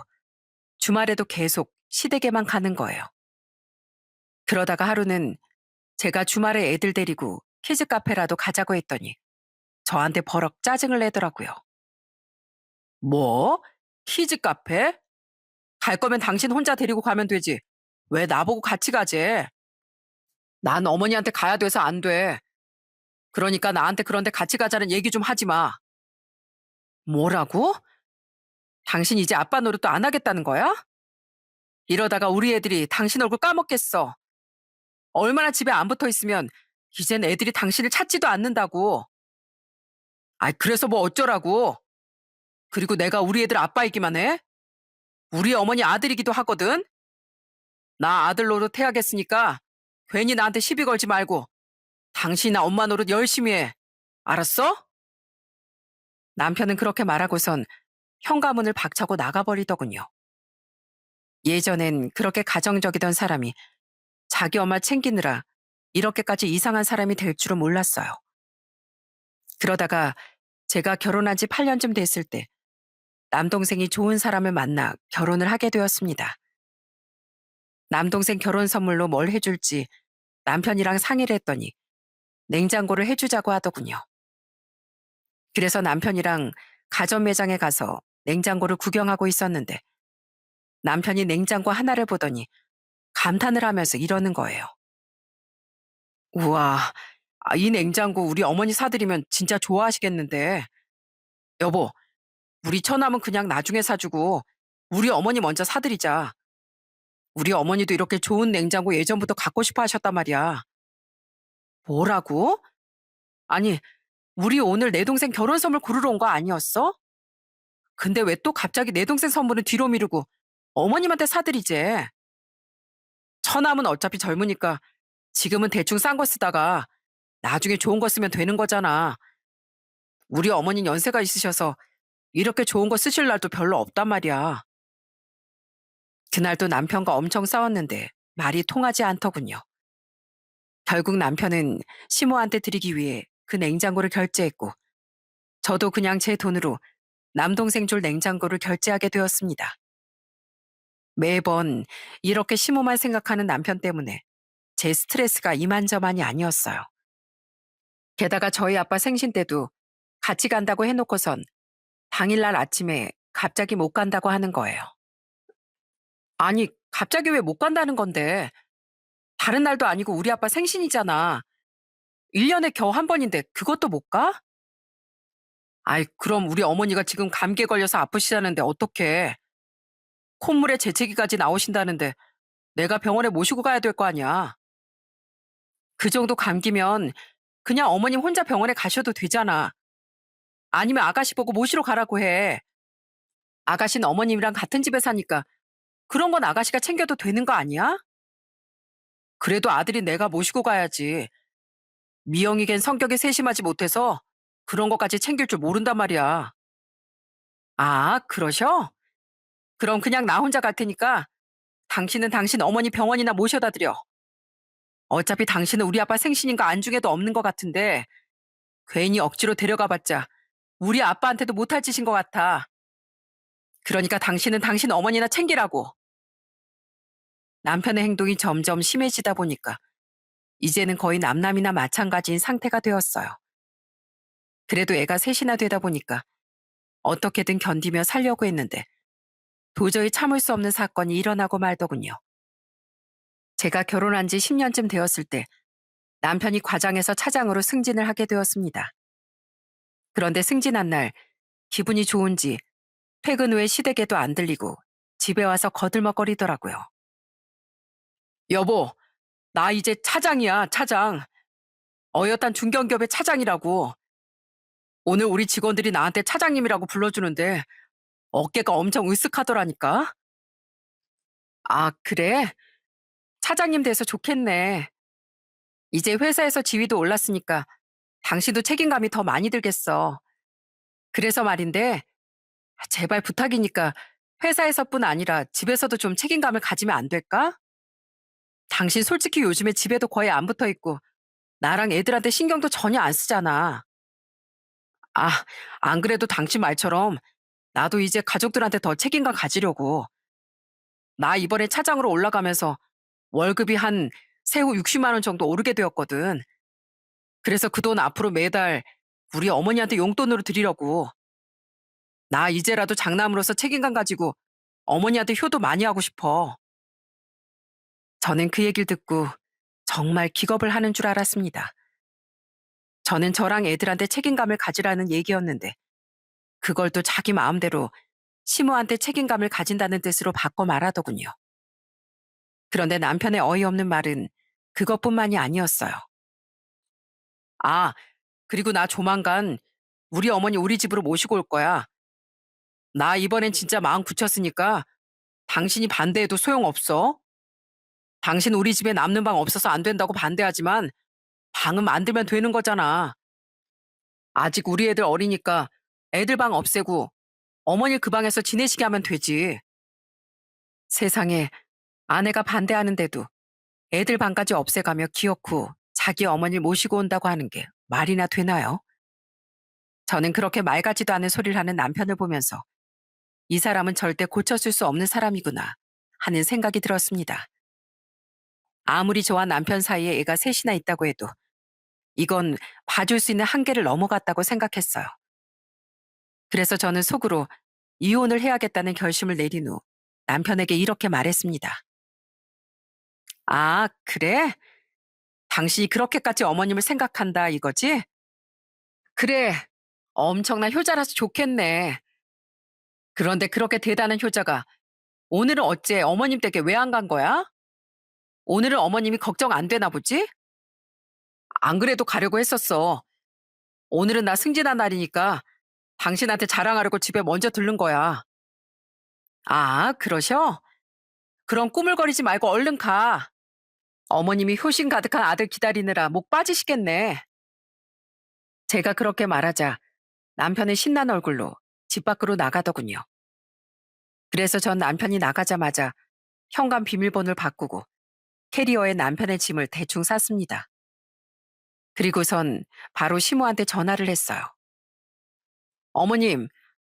주말에도 계속 시댁에만 가는 거예요. 그러다가 하루는 제가 주말에 애들 데리고 키즈 카페라도 가자고 했더니 저한테 버럭 짜증을 내더라고요. 뭐? 키즈 카페? 갈 거면 당신 혼자 데리고 가면 되지. 왜 나보고 같이 가재? 난 어머니한테 가야 돼서 안 돼. 그러니까 나한테 그런데 같이 가자는 얘기 좀 하지 마. 뭐라고? 당신 이제 아빠 노릇도 안 하겠다는 거야? 이러다가 우리 애들이 당신 얼굴 까먹겠어. 얼마나 집에 안 붙어 있으면 이젠 애들이 당신을 찾지도 않는다고. 아이, 그래서 뭐 어쩌라고. 그리고 내가 우리 애들 아빠이기만 해? 우리 어머니 아들이기도 하거든? 나 아들 노릇 해야겠으니까 괜히 나한테 시비 걸지 말고 당신이나 엄마 노릇 열심히 해. 알았어? 남편은 그렇게 말하고선 현관문을 박차고 나가버리더군요. 예전엔 그렇게 가정적이던 사람이 자기 엄마 챙기느라 이렇게까지 이상한 사람이 될 줄은 몰랐어요. 그러다가 제가 결혼한 지 8년쯤 됐을 때 남동생이 좋은 사람을 만나 결혼을 하게 되었습니다. 남동생 결혼 선물로 뭘 해줄지 남편이랑 상의를 했더니 냉장고를 해주자고 하더군요. 그래서 남편이랑 가전 매장에 가서 냉장고를 구경하고 있었는데 남편이 냉장고 하나를 보더니 감탄을 하면서 이러는 거예요. 우와, 이 냉장고 우리 어머니 사드리면 진짜 좋아하시겠는데. 여보, 우리 처남은 그냥 나중에 사주고 우리 어머니 먼저 사드리자. 우리 어머니도 이렇게 좋은 냉장고 예전부터 갖고 싶어 하셨단 말이야. 뭐라고? 아니, 우리 오늘 내 동생 결혼 선물 고르러 온 거 아니었어? 근데 왜 또 갑자기 내 동생 선물은 뒤로 미루고 어머님한테 사드리재? 처남은 어차피 젊으니까 지금은 대충 싼 거 쓰다가 나중에 좋은 거 쓰면 되는 거잖아. 우리 어머니 연세가 있으셔서 이렇게 좋은 거 쓰실 날도 별로 없단 말이야. 그날도 남편과 엄청 싸웠는데 말이 통하지 않더군요. 결국 남편은 시모한테 드리기 위해 그 냉장고를 결제했고 저도 그냥 제 돈으로 남동생 줄 냉장고를 결제하게 되었습니다. 매번 이렇게 시모만 생각하는 남편 때문에 제 스트레스가 이만저만이 아니었어요. 게다가 저희 아빠 생신 때도 같이 간다고 해놓고선 당일날 아침에 갑자기 못 간다고 하는 거예요. 아니, 갑자기 왜 못 간다는 건데? 다른 날도 아니고 우리 아빠 생신이잖아. 1년에 겨우 한 번인데 그것도 못 가? 아이, 그럼 우리 어머니가 지금 감기에 걸려서 아프시다는데 어떡해. 콧물에 재채기까지 나오신다는데 내가 병원에 모시고 가야 될 거 아니야. 그 정도 감기면 그냥 어머님 혼자 병원에 가셔도 되잖아. 아니면 아가씨 보고 모시러 가라고 해. 아가씨는 어머님이랑 같은 집에 사니까 그런 건 아가씨가 챙겨도 되는 거 아니야? 그래도 아들이 내가 모시고 가야지. 미영이겐 성격이 세심하지 못해서 그런 것까지 챙길 줄 모른단 말이야. 아, 그러셔? 그럼 그냥 나 혼자 갈 테니까 당신은 당신 어머니 병원이나 모셔다 드려. 어차피 당신은 우리 아빠 생신인 거 안중에도 없는 것 같은데 괜히 억지로 데려가봤자 우리 아빠한테도 못할 짓인 것 같아. 그러니까 당신은 당신 어머니나 챙기라고. 남편의 행동이 점점 심해지다 보니까 이제는 거의 남남이나 마찬가지인 상태가 되었어요. 그래도 애가 셋이나 되다 보니까 어떻게든 견디며 살려고 했는데 도저히 참을 수 없는 사건이 일어나고 말더군요. 제가 결혼한 지 10년쯤 되었을 때 남편이 과장에서 차장으로 승진을 하게 되었습니다. 그런데 승진한 날 기분이 좋은지 퇴근 후에 시댁에도 안 들리고 집에 와서 거들먹거리더라고요. 여보, 나 이제 차장이야, 차장. 어엿한 중견기업의 차장이라고. 오늘 우리 직원들이 나한테 차장님이라고 불러주는데 어깨가 엄청 으쓱하더라니까. 아, 그래? 차장님 돼서 좋겠네. 이제 회사에서 지위도 올랐으니까 당신도 책임감이 더 많이 들겠어. 그래서 말인데 제발 부탁이니까 회사에서뿐 아니라 집에서도 좀 책임감을 가지면 안 될까? 당신 솔직히 요즘에 집에도 거의 안 붙어 있고 나랑 애들한테 신경도 전혀 안 쓰잖아. 아, 안 그래도 당신 말처럼 나도 이제 가족들한테 더 책임감 가지려고. 나 이번에 차장으로 올라가면서 월급이 한 세후 60만 원 정도 오르게 되었거든. 그래서 그 돈 앞으로 매달 우리 어머니한테 용돈으로 드리려고. 나 이제라도 장남으로서 책임감 가지고 어머니한테 효도 많이 하고 싶어. 저는 그 얘기를 듣고 정말 기겁을 하는 줄 알았습니다. 저는 저랑 애들한테 책임감을 가지라는 얘기였는데 그걸 또 자기 마음대로 시모한테 책임감을 가진다는 뜻으로 바꿔 말하더군요. 그런데 남편의 어이없는 말은 그것뿐만이 아니었어요. 아, 그리고 나 조만간 우리 어머니 우리 집으로 모시고 올 거야. 나 이번엔 진짜 마음 굳혔으니까 당신이 반대해도 소용없어. 당신 우리 집에 남는 방 없어서 안 된다고 반대하지만 방은 만들면 되는 거잖아. 아직 우리 애들 어리니까 애들 방 없애고 어머니 그 방에서 지내시게 하면 되지. 세상에 아내가 반대하는데도 애들 방까지 없애가며 기어코 자기 어머니를 모시고 온다고 하는 게 말이나 되나요? 저는 그렇게 말 같지도 않은 소리를 하는 남편을 보면서 이 사람은 절대 고쳐줄 수 없는 사람이구나 하는 생각이 들었습니다. 아무리 저와 남편 사이에 애가 셋이나 있다고 해도 이건 봐줄 수 있는 한계를 넘어갔다고 생각했어요. 그래서 저는 속으로 이혼을 해야겠다는 결심을 내린 후 남편에게 이렇게 말했습니다. 아, 그래? 당신이 그렇게까지 어머님을 생각한다 이거지? 그래, 엄청난 효자라서 좋겠네. 그런데 그렇게 대단한 효자가 오늘은 어째 어머님 댁에 왜 안 간 거야? 오늘은 어머님이 걱정 안 되나 보지? 안 그래도 가려고 했었어. 오늘은 나 승진한 날이니까 당신한테 자랑하려고 집에 먼저 들른 거야. 아, 그러셔? 그럼 꾸물거리지 말고 얼른 가. 어머님이 효심 가득한 아들 기다리느라 목 빠지시겠네. 제가 그렇게 말하자 남편은 신난 얼굴로 집 밖으로 나가더군요. 그래서 전 남편이 나가자마자 현관 비밀번호를 바꾸고 캐리어에 남편의 짐을 대충 쌌습니다. 그리고선 바로 시모한테 전화를 했어요. 어머님,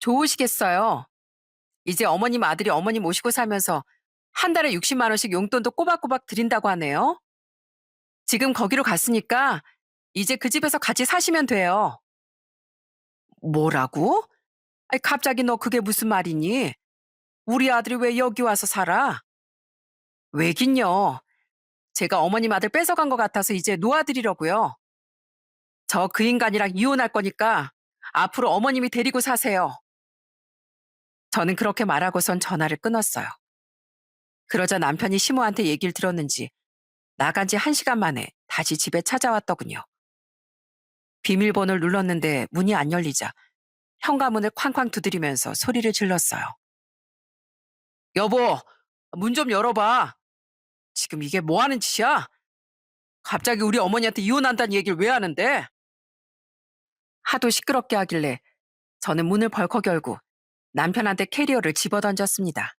좋으시겠어요? 이제 어머님 아들이 어머님 모시고 살면서 한 달에 60만 원씩 용돈도 꼬박꼬박 드린다고 하네요. 지금 거기로 갔으니까 이제 그 집에서 같이 사시면 돼요. 뭐라고? 아이, 갑자기 너 그게 무슨 말이니? 우리 아들이 왜 여기 와서 살아? 왜긴요. 제가 어머님 아들 뺏어간 것 같아서 이제 놓아드리려고요. 저 그 인간이랑 이혼할 거니까 앞으로 어머님이 데리고 사세요. 저는 그렇게 말하고선 전화를 끊었어요. 그러자 남편이 시모한테 얘기를 들었는지 나간 지 1시간 만에 다시 집에 찾아왔더군요. 비밀번호를 눌렀는데 문이 안 열리자 현관문을 쾅쾅 두드리면서 소리를 질렀어요. 여보, 문 좀 열어봐. 지금 이게 뭐 하는 짓이야? 갑자기 우리 어머니한테 이혼한다는 얘기를 왜 하는데? 하도 시끄럽게 하길래 저는 문을 벌컥 열고 남편한테 캐리어를 집어던졌습니다.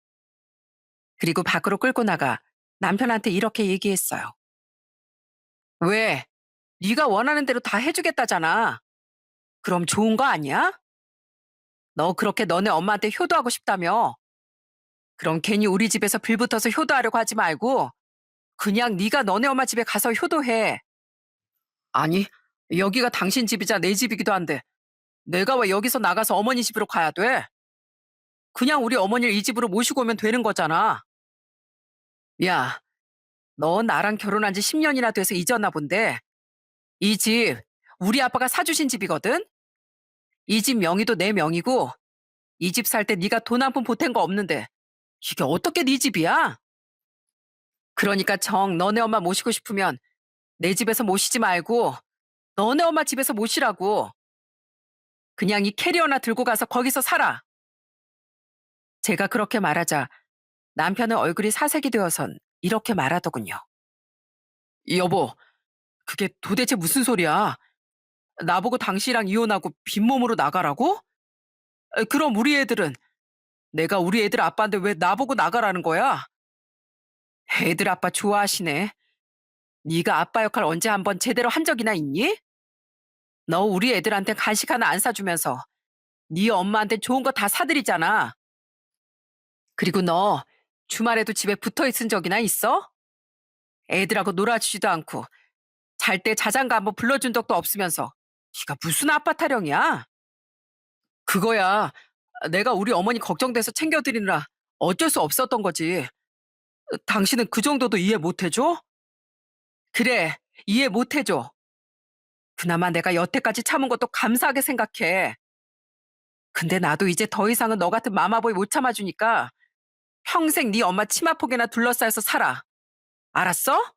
그리고 밖으로 끌고 나가 남편한테 이렇게 얘기했어요. 왜? 네가 원하는 대로 다 해주겠다잖아. 그럼 좋은 거 아니야? 너 그렇게 너네 엄마한테 효도하고 싶다며? 그럼 괜히 우리 집에서 빌붙어서 효도하려고 하지 말고 그냥 네가 너네 엄마 집에 가서 효도해. 아니, 여기가 당신 집이자 내 집이기도 한데 내가 왜 여기서 나가서 어머니 집으로 가야 돼? 그냥 우리 어머니를 이 집으로 모시고 오면 되는 거잖아. 야, 너 나랑 결혼한 지 10년이나 돼서 잊었나 본데. 이 집, 우리 아빠가 사주신 집이거든? 이 집 명의도 내 명의고, 이 집 살 때 네가 돈 한 푼 보탠 거 없는데, 이게 어떻게 네 집이야? 그러니까 너네 엄마 모시고 싶으면 내 집에서 모시지 말고, 너네 엄마 집에서 모시라고. 그냥 이 캐리어나 들고 가서 거기서 살아. 제가 그렇게 말하자 남편의 얼굴이 사색이 되어선 이렇게 말하더군요. 여보, 그게 도대체 무슨 소리야? 나보고 당신이랑 이혼하고 빈몸으로 나가라고? 그럼 우리 애들은 내가 우리 애들 아빠인데 왜 나보고 나가라는 거야? 애들 아빠 좋아하시네. 네가 아빠 역할 언제 한번 제대로 한 적이나 있니? 너 우리 애들한테 간식 하나 안 사주면서 네 엄마한테 좋은 거 다 사드리잖아. 그리고 너 주말에도 집에 붙어 있은 적이나 있어? 애들하고 놀아주지도 않고 잘 때 자장가 한번 불러준 적도 없으면서 네가 무슨 아빠 타령이야? 그거야. 내가 우리 어머니 걱정돼서 챙겨드리느라 어쩔 수 없었던 거지. 당신은 그 정도도 이해 못 해줘? 그래, 이해 못 해줘. 그나마 내가 여태까지 참은 것도 감사하게 생각해. 근데 나도 이제 더 이상은 너 같은 마마보이 못 참아주니까 평생 네 엄마 치마폭에나 둘러싸여서 살아. 알았어?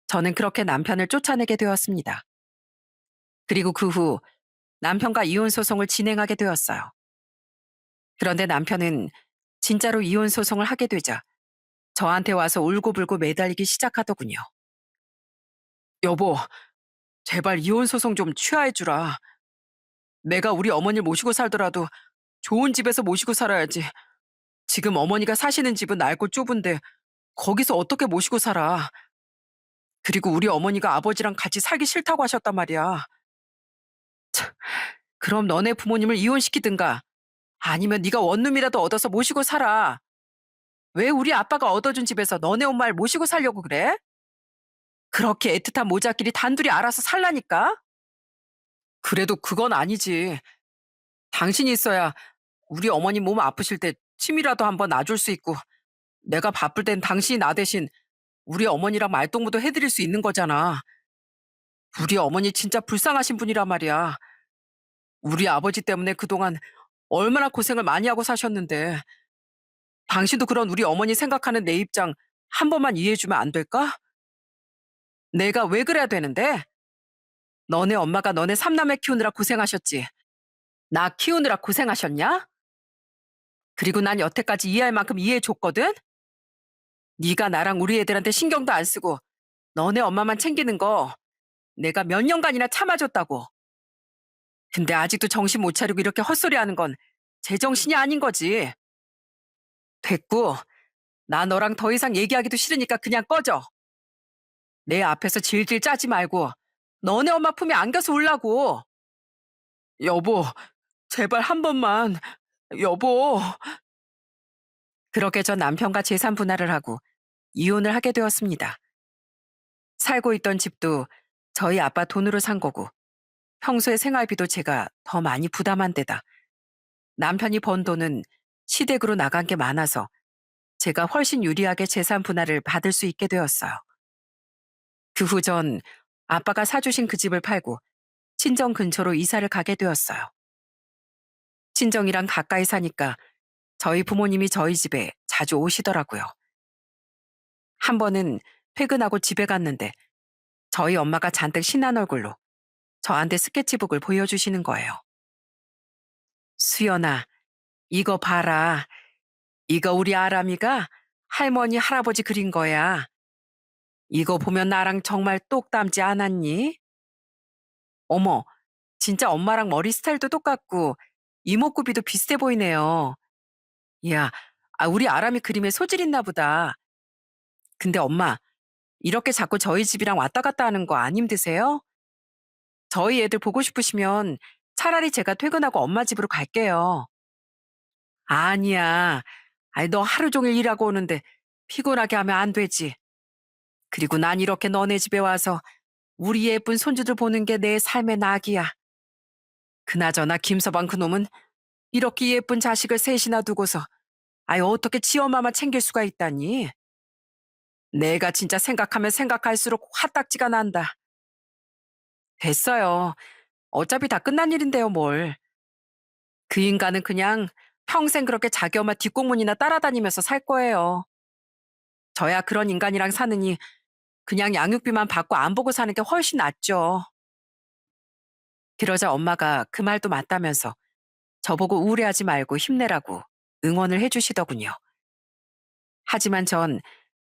저는 그렇게 남편을 쫓아내게 되었습니다. 그리고 그 후 남편과 이혼 소송을 진행하게 되었어요. 그런데 남편은 진짜로 이혼 소송을 하게 되자 저한테 와서 울고불고 매달리기 시작하더군요. 여보, 제발 이혼 소송 좀 취하해주라. 내가 우리 어머니를 모시고 살더라도 좋은 집에서 모시고 살아야지. 지금 어머니가 사시는 집은 낡고 좁은데 거기서 어떻게 모시고 살아. 그리고 우리 어머니가 아버지랑 같이 살기 싫다고 하셨단 말이야. 참, 그럼 너네 부모님을 이혼시키든가 아니면 네가 원룸이라도 얻어서 모시고 살아. 왜 우리 아빠가 얻어준 집에서 너네 엄마를 모시고 살려고 그래? 그렇게 애틋한 모자끼리 단둘이 알아서 살라니까? 그래도 그건 아니지. 당신이 있어야 우리 어머니 몸 아프실 때 침이라도 한번 놔줄 수 있고 내가 바쁠 땐 당신이 나 대신 우리 어머니랑 말동무도 해드릴 수 있는 거잖아. 우리 어머니 진짜 불쌍하신 분이란 말이야. 우리 아버지 때문에 그동안 얼마나 고생을 많이 하고 사셨는데 당신도 그런 우리 어머니 생각하는 내 입장 한 번만 이해해주면 안 될까? 내가 왜 그래야 되는데? 너네 엄마가 너네 삼남매 키우느라 고생하셨지. 나 키우느라 고생하셨냐? 그리고 난 여태까지 이해할 만큼 이해해줬거든? 네가 나랑 우리 애들한테 신경도 안 쓰고 너네 엄마만 챙기는 거 내가 몇 년간이나 참아줬다고. 근데 아직도 정신 못 차리고 이렇게 헛소리하는 건 제정신이 아닌 거지. 됐고, 나 너랑 더 이상 얘기하기도 싫으니까 그냥 꺼져. 내 앞에서 질질 짜지 말고 너네 엄마 품에 안겨서 울라고. 여보, 제발 한 번만. 여보. 그렇게 전 남편과 재산 분할을 하고 이혼을 하게 되었습니다. 살고 있던 집도 저희 아빠 돈으로 산 거고 평소에 생활비도 제가 더 많이 부담한 데다 남편이 번 돈은 시댁으로 나간 게 많아서 제가 훨씬 유리하게 재산 분할을 받을 수 있게 되었어요. 그 후 전 아빠가 사주신 그 집을 팔고 친정 근처로 이사를 가게 되었어요. 친정이랑 가까이 사니까 저희 부모님이 저희 집에 자주 오시더라고요. 한 번은 퇴근하고 집에 갔는데 저희 엄마가 잔뜩 신난 얼굴로 저한테 스케치북을 보여주시는 거예요. 수연아, 이거 봐라. 이거 우리 아람이가 할머니, 할아버지 그린 거야. 이거 보면 나랑 정말 똑 닮지 않았니? 어머, 진짜 엄마랑 머리 스타일도 똑같고 이목구비도 비슷해 보이네요. 이야, 우리 아람이 그림에 소질 있나 보다. 근데 엄마, 이렇게 자꾸 저희 집이랑 왔다 갔다 하는 거 안 힘드세요? 저희 애들 보고 싶으시면 차라리 제가 퇴근하고 엄마 집으로 갈게요. 아니야. 아이, 너 하루 종일 일하고 오는데 피곤하게 하면 안 되지. 그리고 난 이렇게 너네 집에 와서 우리 예쁜 손주들 보는 게 내 삶의 낙이야. 그나저나 김서방 그놈은 이렇게 예쁜 자식을 셋이나 두고서 아유 어떻게 지 엄마만 챙길 수가 있다니. 내가 진짜 생각하면 생각할수록 화딱지가 난다. 됐어요. 어차피 다 끝난 일인데요, 뭘. 그 인간은 그냥 평생 그렇게 자기 엄마 뒷공문이나 따라다니면서 살 거예요. 저야 그런 인간이랑 사느니 그냥 양육비만 받고 안 보고 사는 게 훨씬 낫죠. 그러자 엄마가 그 말도 맞다면서 저보고 우울해하지 말고 힘내라고 응원을 해주시더군요. 하지만 전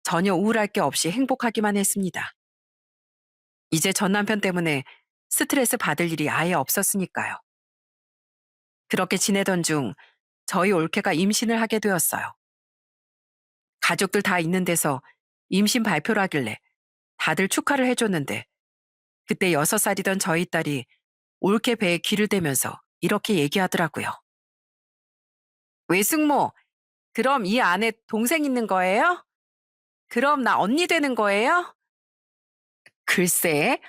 전혀 우울할 게 없이 행복하기만 했습니다. 이제 전 남편 때문에 스트레스 받을 일이 아예 없었으니까요. 그렇게 지내던 중 저희 올케가 임신을 하게 되었어요. 가족들 다 있는 데서 임신 발표를 하길래 다들 축하를 해줬는데 그때 6살이던 저희 딸이 올케 배에 귀를 대면서 이렇게 얘기하더라고요. 외숙모, 그럼 이 안에 동생 있는 거예요? 그럼 나 언니 되는 거예요? 글쎄,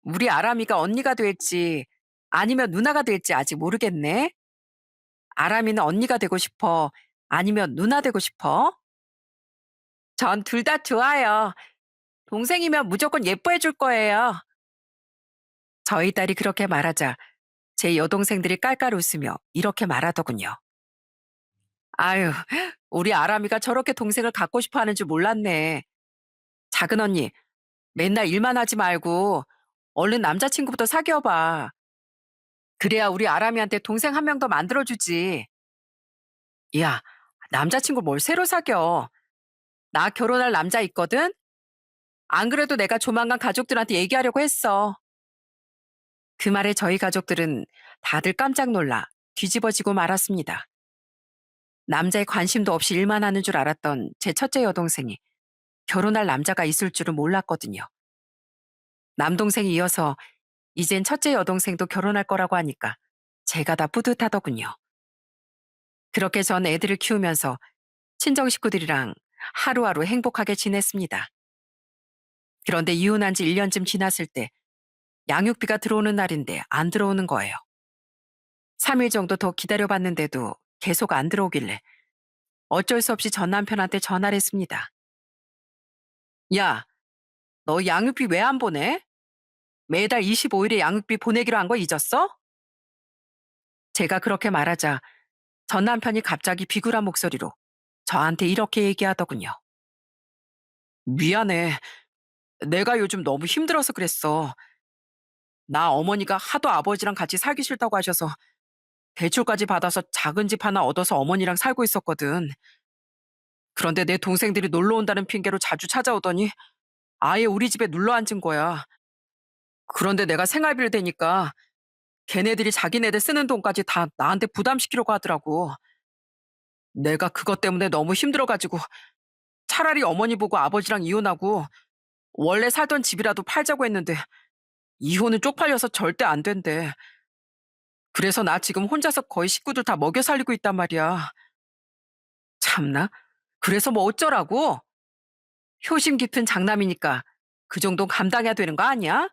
우리 아람이가 언니가 될지 아니면 누나가 될지 아직 모르겠네. 아람이는 언니가 되고 싶어? 아니면 누나 되고 싶어? 전 둘 다 좋아요. 동생이면 무조건 예뻐해 줄 거예요. 저희 딸이 그렇게 말하자 제 여동생들이 깔깔 웃으며 이렇게 말하더군요. 아유, 우리 아람이가 저렇게 동생을 갖고 싶어 하는 줄 몰랐네. 작은 언니, 맨날 일만 하지 말고 얼른 남자친구부터 사귀어봐. 그래야 우리 아람이한테 동생 한 명 더 만들어주지. 야, 남자친구 뭘 새로 사겨. 나 결혼할 남자 있거든? 안 그래도 내가 조만간 가족들한테 얘기하려고 했어. 그 말에 저희 가족들은 다들 깜짝 놀라 뒤집어지고 말았습니다. 남자에 관심도 없이 일만 하는 줄 알았던 제 첫째 여동생이 결혼할 남자가 있을 줄은 몰랐거든요. 남동생이 이어서 이젠 첫째 여동생도 결혼할 거라고 하니까 제가 다 뿌듯하더군요. 그렇게 전 애들을 키우면서 친정 식구들이랑 하루하루 행복하게 지냈습니다. 그런데 이혼한 지 1년쯤 지났을 때 양육비가 들어오는 날인데 안 들어오는 거예요. 3일 정도 더 기다려봤는데도 계속 안 들어오길래 어쩔 수 없이 전 남편한테 전화를 했습니다. 야, 너 양육비 왜 안 보내? 매달 25일에 양육비 보내기로 한 거 잊었어? 제가 그렇게 말하자 전 남편이 갑자기 비굴한 목소리로 저한테 이렇게 얘기하더군요. 미안해. 내가 요즘 너무 힘들어서 그랬어. 나 어머니가 하도 아버지랑 같이 살기 싫다고 하셔서 대출까지 받아서 작은 집 하나 얻어서 어머니랑 살고 있었거든. 그런데 내 동생들이 놀러 온다는 핑계로 자주 찾아오더니 아예 우리 집에 눌러 앉은 거야. 그런데 내가 생활비를 대니까 걔네들이 자기네들 쓰는 돈까지 다 나한테 부담시키려고 하더라고. 내가 그것 때문에 너무 힘들어가지고 차라리 어머니 보고 아버지랑 이혼하고 원래 살던 집이라도 팔자고 했는데 이혼은 쪽팔려서 절대 안 된대. 그래서 나 지금 혼자서 거의 식구들 다 먹여 살리고 있단 말이야. 참나? 그래서 뭐 어쩌라고? 효심 깊은 장남이니까 그 정도 감당해야 되는 거 아니야?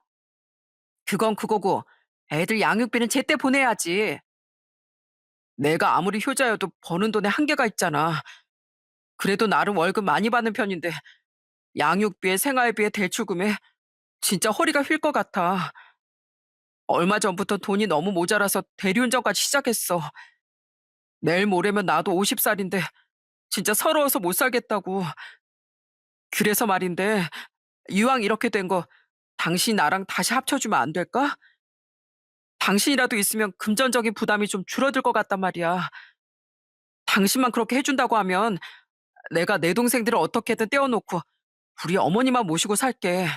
그건 그거고 애들 양육비는 제때 보내야지. 내가 아무리 효자여도 버는 돈에 한계가 있잖아. 그래도 나름 월급 많이 받는 편인데 양육비에 생활비에 대출금에 진짜 허리가 휠 것 같아. 얼마 전부터 돈이 너무 모자라서 대리운전까지 시작했어. 내일 모레면 나도 50살인데 진짜 서러워서 못 살겠다고. 그래서 말인데 이왕 이렇게 된 거 당신 나랑 다시 합쳐주면 안 될까? 당신이라도 있으면 금전적인 부담이 좀 줄어들 것 같단 말이야. 당신만 그렇게 해준다고 하면 내가 내 동생들을 어떻게든 떼어놓고 우리 어머니만 모시고 살게.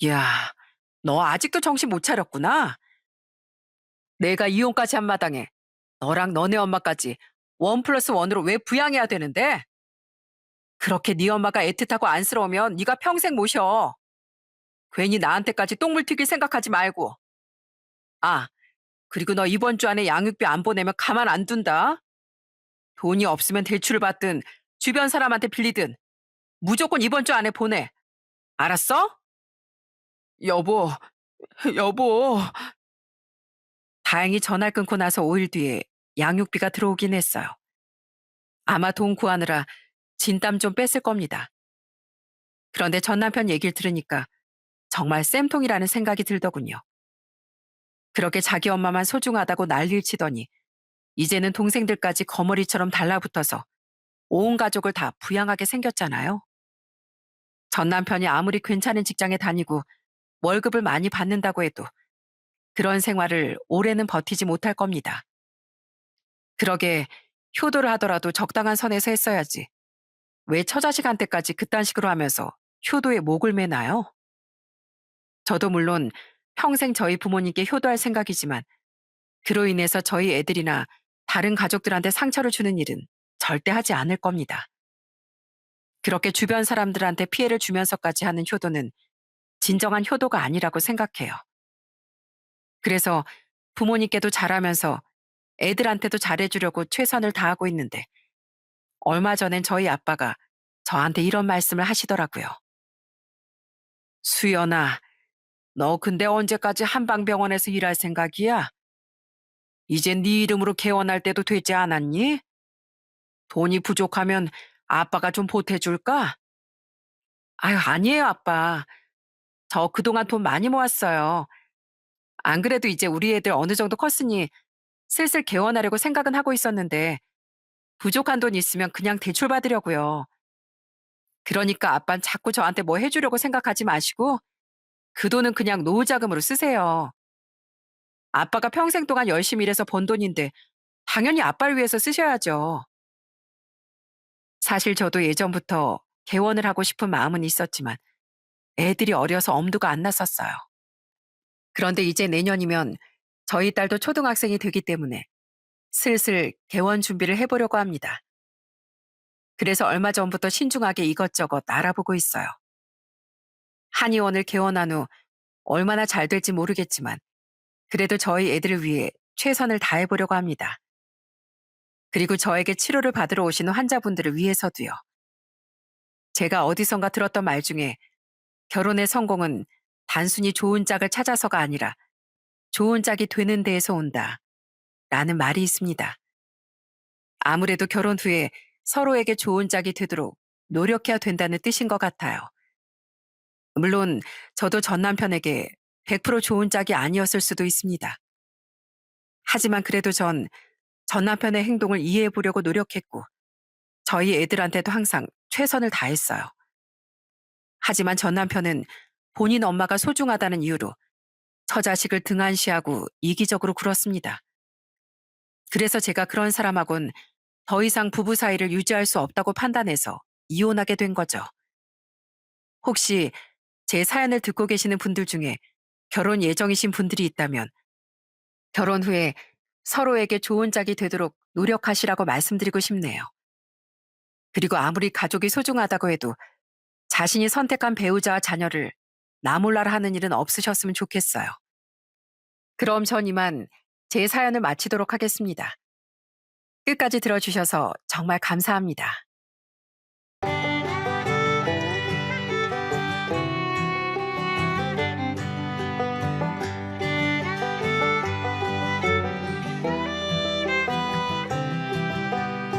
이야, 너 아직도 정신 못 차렸구나. 내가 이혼까지 한 마당에 너랑 너네 엄마까지 원 플러스 원으로 왜 부양해야 되는데? 그렇게 네 엄마가 애틋하고 안쓰러우면 네가 평생 모셔. 괜히 나한테까지 똥물 튀길 생각하지 말고. 아, 그리고 너 이번 주 안에 양육비 안 보내면 가만 안 둔다. 돈이 없으면 대출을 받든 주변 사람한테 빌리든 무조건 이번 주 안에 보내. 알았어? 여보, 여보. 다행히 전화를 끊고 나서 5일 뒤에 양육비가 들어오긴 했어요. 아마 돈 구하느라 진땀 좀 뺐을 겁니다. 그런데 전 남편 얘기를 들으니까 정말 쌤통이라는 생각이 들더군요. 그렇게 자기 엄마만 소중하다고 난리를 치더니 이제는 동생들까지 거머리처럼 달라붙어서 온 가족을 다 부양하게 생겼잖아요. 전 남편이 아무리 괜찮은 직장에 다니고 월급을 많이 받는다고 해도 그런 생활을 오래는 버티지 못할 겁니다. 그러게 효도를 하더라도 적당한 선에서 했어야지. 왜 처자식한테까지 그딴 식으로 하면서 효도에 목을 매나요? 저도 물론 평생 저희 부모님께 효도할 생각이지만 그로 인해서 저희 애들이나 다른 가족들한테 상처를 주는 일은 절대 하지 않을 겁니다. 그렇게 주변 사람들한테 피해를 주면서까지 하는 효도는 진정한 효도가 아니라고 생각해요. 그래서 부모님께도 잘하면서 애들한테도 잘해주려고 최선을 다하고 있는데 얼마 전엔 저희 아빠가 저한테 이런 말씀을 하시더라고요. 수연아, 너 근데 언제까지 한방병원에서 일할 생각이야? 이제 네 이름으로 개원할 때도 되지 않았니? 돈이 부족하면 아빠가 좀 보태줄까? 아유, 아니에요, 아빠. 저 그동안 돈 많이 모았어요. 안 그래도 이제 우리 애들 어느 정도 컸으니 슬슬 개원하려고 생각은 하고 있었는데 부족한 돈 있으면 그냥 대출 받으려고요. 그러니까 아빤 자꾸 저한테 뭐 해주려고 생각하지 마시고 그 돈은 그냥 노후 자금으로 쓰세요. 아빠가 평생 동안 열심히 일해서 번 돈인데 당연히 아빠를 위해서 쓰셔야죠. 사실 저도 예전부터 개원을 하고 싶은 마음은 있었지만 애들이 어려서 엄두가 안 났었어요. 그런데 이제 내년이면 저희 딸도 초등학생이 되기 때문에 슬슬 개원 준비를 해보려고 합니다. 그래서 얼마 전부터 신중하게 이것저것 알아보고 있어요. 한의원을 개원한 후 얼마나 잘 될지 모르겠지만 그래도 저희 애들을 위해 최선을 다해보려고 합니다. 그리고 저에게 치료를 받으러 오시는 환자분들을 위해서도요. 제가 어디선가 들었던 말 중에 결혼의 성공은 단순히 좋은 짝을 찾아서가 아니라 좋은 짝이 되는 데에서 온다. 라는 말이 있습니다. 아무래도 결혼 후에 서로에게 좋은 짝이 되도록 노력해야 된다는 뜻인 것 같아요. 물론 저도 전 남편에게 100% 좋은 짝이 아니었을 수도 있습니다. 하지만 그래도 전 남편의 행동을 이해해 보려고 노력했고 저희 애들한테도 항상 최선을 다했어요. 하지만 전 남편은 본인 엄마가 소중하다는 이유로 처자식을 등한시하고 이기적으로 굴었습니다. 그래서 제가 그런 사람하고는 더 이상 부부 사이를 유지할 수 없다고 판단해서 이혼하게 된 거죠. 혹시 제 사연을 듣고 계시는 분들 중에 결혼 예정이신 분들이 있다면 결혼 후에 서로에게 좋은 짝이 되도록 노력하시라고 말씀드리고 싶네요. 그리고 아무리 가족이 소중하다고 해도 자신이 선택한 배우자와 자녀를 나 몰라라 하는 일은 없으셨으면 좋겠어요. 그럼 전 이만 제 사연을 마치도록 하겠습니다. 끝까지 들어주셔서 정말 감사합니다.